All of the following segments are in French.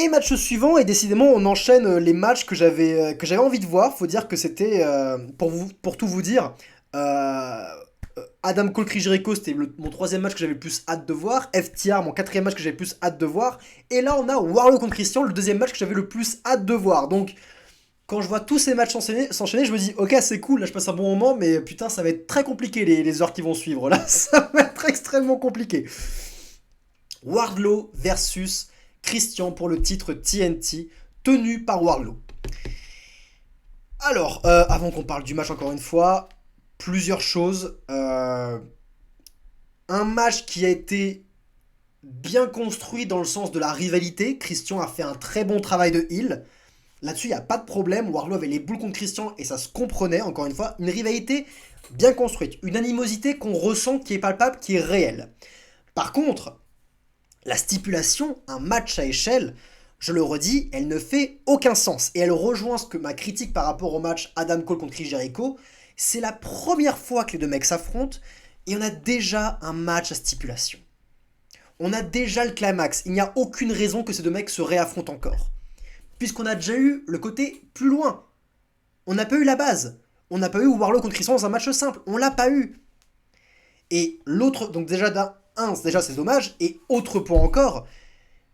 Et match suivant, et décidément on enchaîne les matchs que j'avais envie de voir. Faut dire que c'était, pour tout vous dire, Adam Cole Chris Jericho, c'était mon troisième match que j'avais le plus hâte de voir. FTR, mon quatrième match que j'avais le plus hâte de voir. Et là on a Warlow contre Christian, le deuxième match que j'avais le plus hâte de voir. Donc quand je vois tous ces matchs s'enchaîner, je me dis ok c'est cool, là je passe un bon moment, mais putain ça va être très compliqué les heures qui vont suivre. Là ça va être extrêmement compliqué. Wardlow versus Christian pour le titre TNT, tenu par Wardlow. Alors, avant qu'on parle du match encore une fois, plusieurs choses. Un match qui a été bien construit dans le sens de la rivalité. Christian a fait un très bon travail de heel. Là-dessus, il n'y a pas de problème. Wardlow avait les boules contre Christian et ça se comprenait, encore une fois. Une rivalité bien construite. Une animosité qu'on ressent, qui est palpable, qui est réelle. Par contre, la stipulation, un match à échelle, je le redis, elle ne fait aucun sens. Et elle rejoint ce que ma critique par rapport au match Adam Cole contre Chris Jericho. C'est la première fois que les deux mecs s'affrontent et on a déjà un match à stipulation. On a déjà le climax. Il n'y a aucune raison que ces deux mecs se réaffrontent encore. Puisqu'on a déjà eu le côté plus loin. On n'a pas eu la base. On n'a pas eu Warlow contre Christian dans un match simple. On l'a pas eu. Et l'autre, donc déjà déjà c'est dommage. Et autre point encore,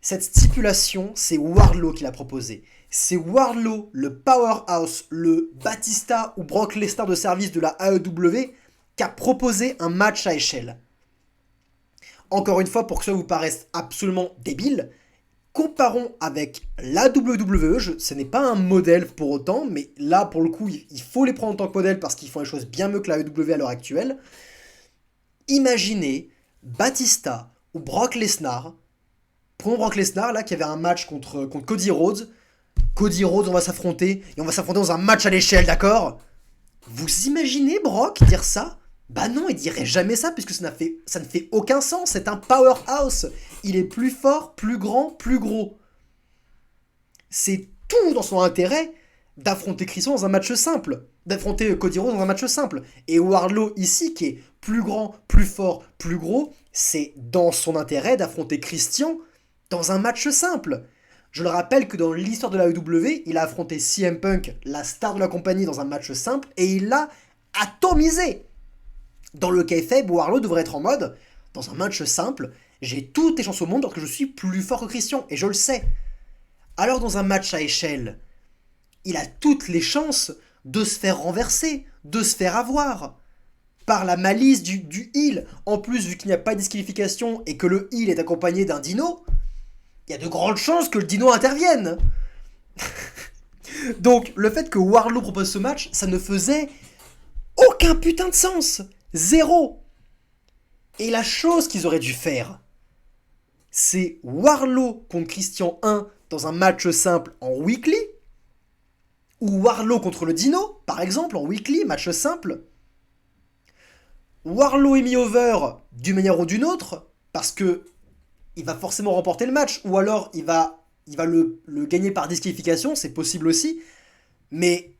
cette stipulation, c'est Wardlow qui l'a proposée. C'est Wardlow, le powerhouse, le Batista ou Brock Lesnar de service de la AEW, qui a proposé un match à échelle. Encore une fois, pour que ça vous paraisse absolument débile, comparons avec la WWE. Ce n'est pas un modèle pour autant, mais là, pour le coup, il faut les prendre en tant que modèle parce qu'ils font les choses bien mieux que la AEW à l'heure actuelle. Imaginez Batista ou Brock Lesnar. Prenons Brock Lesnar, là, qui avait un match contre Cody Rhodes. Cody Rhodes, on va s'affronter, et on va s'affronter dans un match à l'échelle, d'accord? Vous imaginez Brock dire ça? Bah non, il dirait jamais ça, puisque ça ne fait aucun sens. C'est un powerhouse. Il est plus fort, plus grand, plus gros. C'est tout dans son intérêt d'affronter Christian dans un match simple. D'affronter Cody Rhodes dans un match simple. Et Wardlow ici, qui est plus grand, plus fort, plus gros, c'est dans son intérêt d'affronter Christian dans un match simple. Je le rappelle que dans l'histoire de la AEW, il a affronté CM Punk, la star de la compagnie, dans un match simple, et il l'a atomisé. Dans le kayfabe, Wardlow devrait être en mode, dans un match simple, j'ai toutes les chances au monde alors que je suis plus fort que Christian, et je le sais. Alors dans un match à échelle, il a toutes les chances de se faire renverser, de se faire avoir. Par la malice du heel. En plus, vu qu'il n'y a pas de disqualification et que le heel est accompagné d'un dino, il y a de grandes chances que le dino intervienne. Donc, le fait que Wardlow propose ce match, ça ne faisait aucun putain de sens. Zéro. Et la chose qu'ils auraient dû faire, c'est Wardlow contre Christian 1 dans un match simple en weekly, ou Wardlow contre le dino, par exemple, en weekly, match simple. Wardlow est mis over d'une manière ou d'une autre, parce que il va forcément remporter le match, ou alors il va le gagner par disqualification, c'est possible aussi. Mais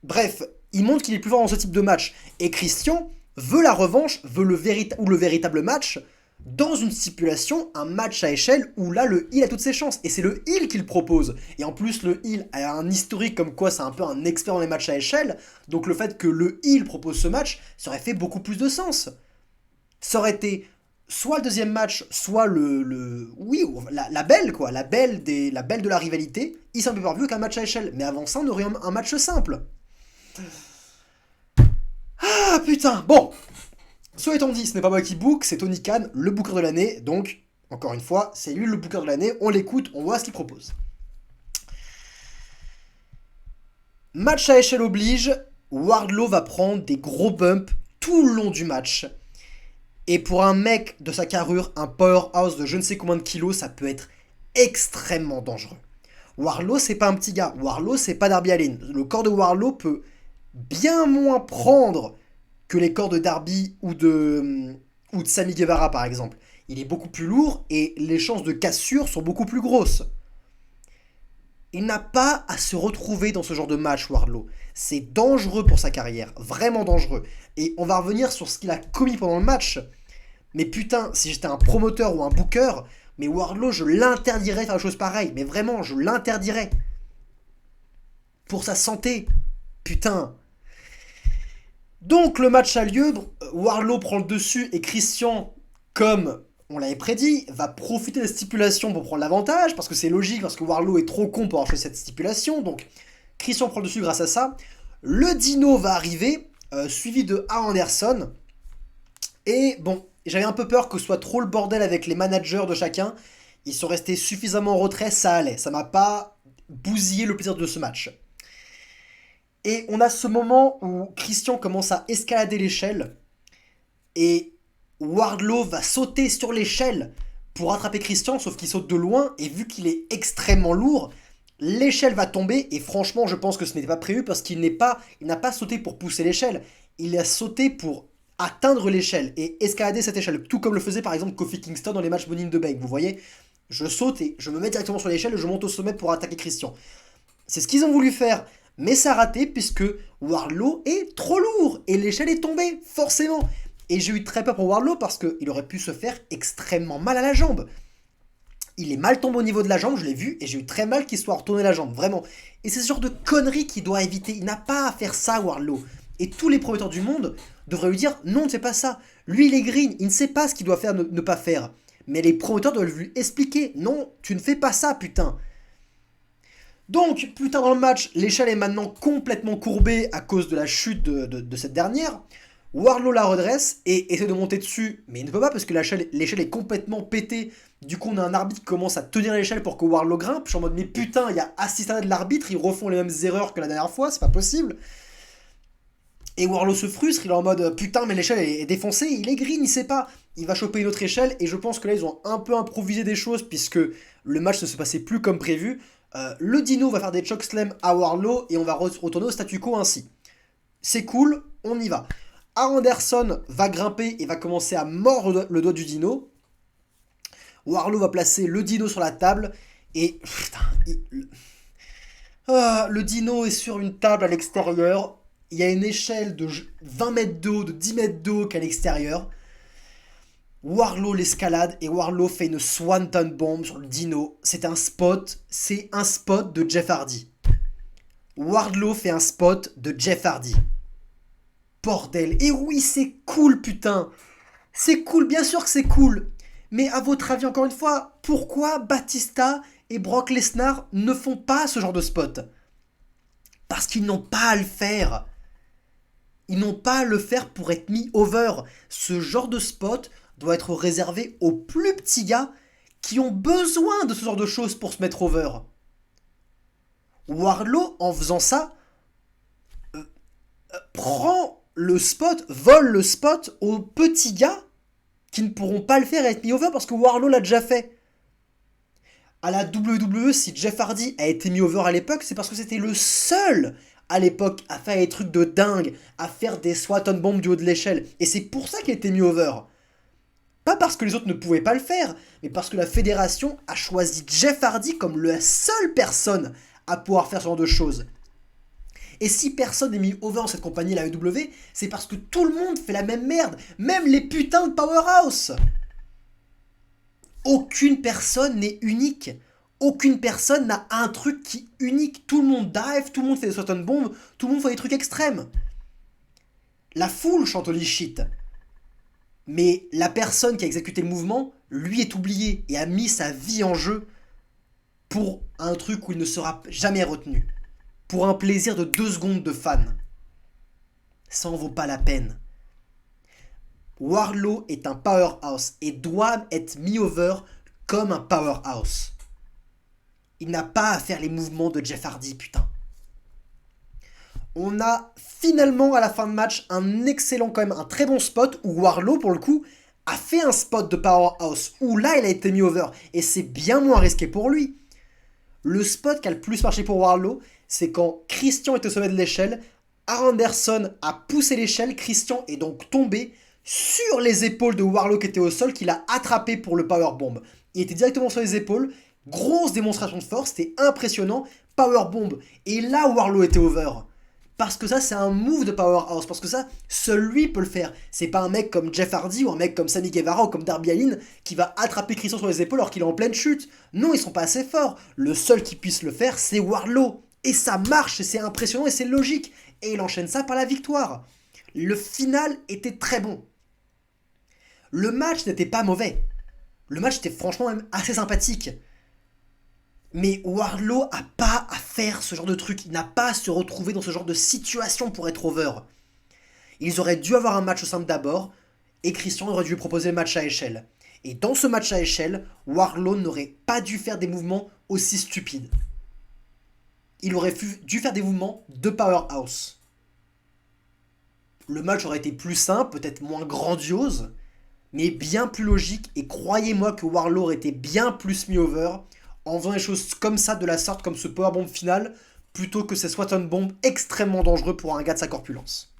bref, il montre qu'il est plus fort dans ce type de match. Et Christian veut la revanche, veut le véritable match, dans une stipulation, un match à échelle, où là le heel a toutes ses chances. Et c'est le heel qui le propose. Et en plus, le heel a un historique comme quoi c'est un peu un expert dans les matchs à échelle. Donc le fait que le heel propose ce match, ça aurait fait beaucoup plus de sens. Ça aurait été soit le deuxième match, soit oui, la belle, quoi. La belle de la rivalité. Il s'est un peu plus qu'un match à échelle. Mais avant ça, on aurait un match simple. Ah, putain. Bon. Soit étant dit, ce n'est pas moi qui book, c'est Tony Khan, le booker de l'année. Donc, encore une fois, c'est lui le booker de l'année. On l'écoute, on voit ce qu'il propose. Match à échelle oblige, Wardlow va prendre des gros bumps tout le long du match. Et pour un mec de sa carrure, un powerhouse de je ne sais combien de kilos, ça peut être extrêmement dangereux. Wardlow, c'est pas un petit gars. Wardlow, c'est pas Darby Allin. Le corps de Wardlow peut bien moins prendre que les corps de Darby ou de Sammy Guevara, par exemple. Il est beaucoup plus lourd et les chances de cassure sont beaucoup plus grosses. Il n'a pas à se retrouver dans ce genre de match, Wardlow. C'est dangereux pour sa carrière, vraiment dangereux. Et on va revenir sur ce qu'il a commis pendant le match. Mais putain, si j'étais un promoteur ou un booker, Mais Wardlow, je l'interdirais de faire des choses pareilles. Mais vraiment, je l'interdirais. Pour sa santé. Putain. Donc le match a lieu, Wardlow prend le dessus et Christian, comme on l'avait prédit, va profiter des stipulations pour prendre l'avantage, parce que c'est logique, parce que Wardlow est trop con pour avoir fait cette stipulation, donc Christian prend le dessus grâce à ça. Le Dino va arriver, suivi de A. Anderson, et bon, j'avais un peu peur que ce soit trop le bordel avec les managers de chacun, ils sont restés suffisamment en retrait, ça allait, ça m'a pas bousillé le plaisir de ce match. Et on a ce moment où Christian commence à escalader l'échelle et Wardlow va sauter sur l'échelle pour attraper Christian, sauf qu'il saute de loin et vu qu'il est extrêmement lourd, l'échelle va tomber et franchement je pense que ce n'était pas prévu parce qu'il n'a pas sauté pour pousser l'échelle, il a sauté pour atteindre l'échelle et escalader cette échelle, tout comme le faisait par exemple Kofi Kingston dans les matchs Money in the Bank, vous voyez, je saute et je me mets directement sur l'échelle et je monte au sommet pour attaquer Christian. C'est ce qu'ils ont voulu faire. Mais ça a raté puisque Wardlow est trop lourd et l'échelle est tombée, forcément. Et j'ai eu très peur pour Wardlow parce qu'il aurait pu se faire extrêmement mal à la jambe. Il est mal tombé au niveau de la jambe, je l'ai vu, et j'ai eu très mal qu'il soit retourné la jambe, vraiment. Et c'est ce genre de conneries qu'il doit éviter. Il n'a pas à faire ça, Wardlow. Et tous les promoteurs du monde devraient lui dire non, ne fais pas ça. Lui, il est green, il ne sait pas ce qu'il doit faire, ne pas faire. Mais les promoteurs doivent lui expliquer non, tu ne fais pas ça, putain. Donc, plus tard dans le match, l'échelle est maintenant complètement courbée à cause de la chute de cette dernière. Wardlow la redresse et essaie de monter dessus, mais il ne peut pas parce que l'échelle est complètement pétée. Du coup, on a un arbitre qui commence à tenir l'échelle pour que Wardlow grimpe. Je suis en mode, mais putain, il y a assistant de l'arbitre, ils refont les mêmes erreurs que la dernière fois, c'est pas possible. Et Wardlow se frustre, il est en mode, putain, mais l'échelle est défoncée, il est green, il sait pas. Il va choper une autre échelle et je pense que là, ils ont un peu improvisé des choses puisque le match ne se passait plus comme prévu. Le Dino va faire des chokeslam à Wardlow et on va retourner au statu quo ainsi. C'est cool, on y va. Anderson va grimper et va commencer à mordre le doigt du Dino. Wardlow va placer le Dino sur la table et putain, le Dino est sur une table à l'extérieur. Il y a une échelle de 20 mètres d'eau, de 10 mètres d'eau qu'à l'extérieur. Wardlow l'escalade et Wardlow fait une Swanton Bomb sur le Dino. C'est un spot de Jeff Hardy. Wardlow fait un spot de Jeff Hardy. Bordel. Et oui, c'est cool, putain. C'est cool, bien sûr que c'est cool. Mais à votre avis, encore une fois, pourquoi Batista et Brock Lesnar ne font pas ce genre de spot? Parce qu'ils n'ont pas à le faire. Ils n'ont pas à le faire pour être mis over. Ce genre de spot doit être réservé aux plus petits gars qui ont besoin de ce genre de choses pour se mettre over. Wardlow, en faisant ça, prend le spot, vole le spot aux petits gars qui ne pourront pas le faire et être mis over parce que Wardlow l'a déjà fait. À la WWE, si Jeff Hardy a été mis over à l'époque, c'est parce que c'était le seul à l'époque à faire des trucs de dingue, à faire des Swanton bombs du haut de l'échelle. Et c'est pour ça qu'il a été mis over. Pas parce que les autres ne pouvaient pas le faire, mais parce que la fédération a choisi Jeff Hardy comme la seule personne à pouvoir faire ce genre de choses. Et si personne n'est mis over dans cette compagnie, la AEW, c'est parce que tout le monde fait la même merde, même les putains de Powerhouse. Aucune personne n'est unique. Aucune personne n'a un truc qui est unique. Tout le monde dive, tout le monde fait des Swanton bombs, tout le monde fait des trucs extrêmes. La foule chante holy shit. Mais la personne qui a exécuté le mouvement, lui est oublié et a mis sa vie en jeu pour un truc où il ne sera jamais retenu. Pour un plaisir de 2 secondes de fan. Ça en vaut pas la peine. Wardlow est un powerhouse et doit être mis over comme un powerhouse. Il n'a pas à faire les mouvements de Jeff Hardy, putain. On a finalement à la fin de match un excellent, quand même, un très bon spot où Wardlow, pour le coup, a fait un spot de powerhouse où là il a été mis over et c'est bien moins risqué pour lui. Le spot qui a le plus marché pour Wardlow, c'est quand Christian est au sommet de l'échelle, Anderson a poussé l'échelle, Christian est donc tombé sur les épaules de Wardlow qui était au sol, qu'il a attrapé pour le powerbomb. Il était directement sur les épaules, grosse démonstration de force, c'était impressionnant, powerbomb. Et là, Wardlow était over. Parce que ça, c'est un move de Powerhouse. Parce que ça, seul lui peut le faire. C'est pas un mec comme Jeff Hardy ou un mec comme Sammy Guevara ou comme Darby Allin qui va attraper Christian sur les épaules alors qu'il est en pleine chute. Non, ils sont pas assez forts. Le seul qui puisse le faire, c'est Wardlow. Et ça marche, c'est impressionnant et c'est logique. Et il enchaîne ça par la victoire. Le final était très bon. Le match n'était pas mauvais. Le match était franchement même assez sympathique. Mais Wardlow a pas à faire ce genre de truc. Il n'a pas à se retrouver dans ce genre de situation pour être over. Ils auraient dû avoir un match au simple d'abord, et Christian aurait dû lui proposer le match à échelle. Et dans ce match à échelle, Wardlow n'aurait pas dû faire des mouvements aussi stupides. Il aurait dû faire des mouvements de Powerhouse. Le match aurait été plus simple, peut-être moins grandiose, mais bien plus logique, et croyez-moi que Wardlow aurait été bien plus mis over en faisant des choses comme ça, de la sorte, comme ce powerbomb final, plutôt que ces Swanton Bomb extrêmement dangereux pour un gars de sa corpulence.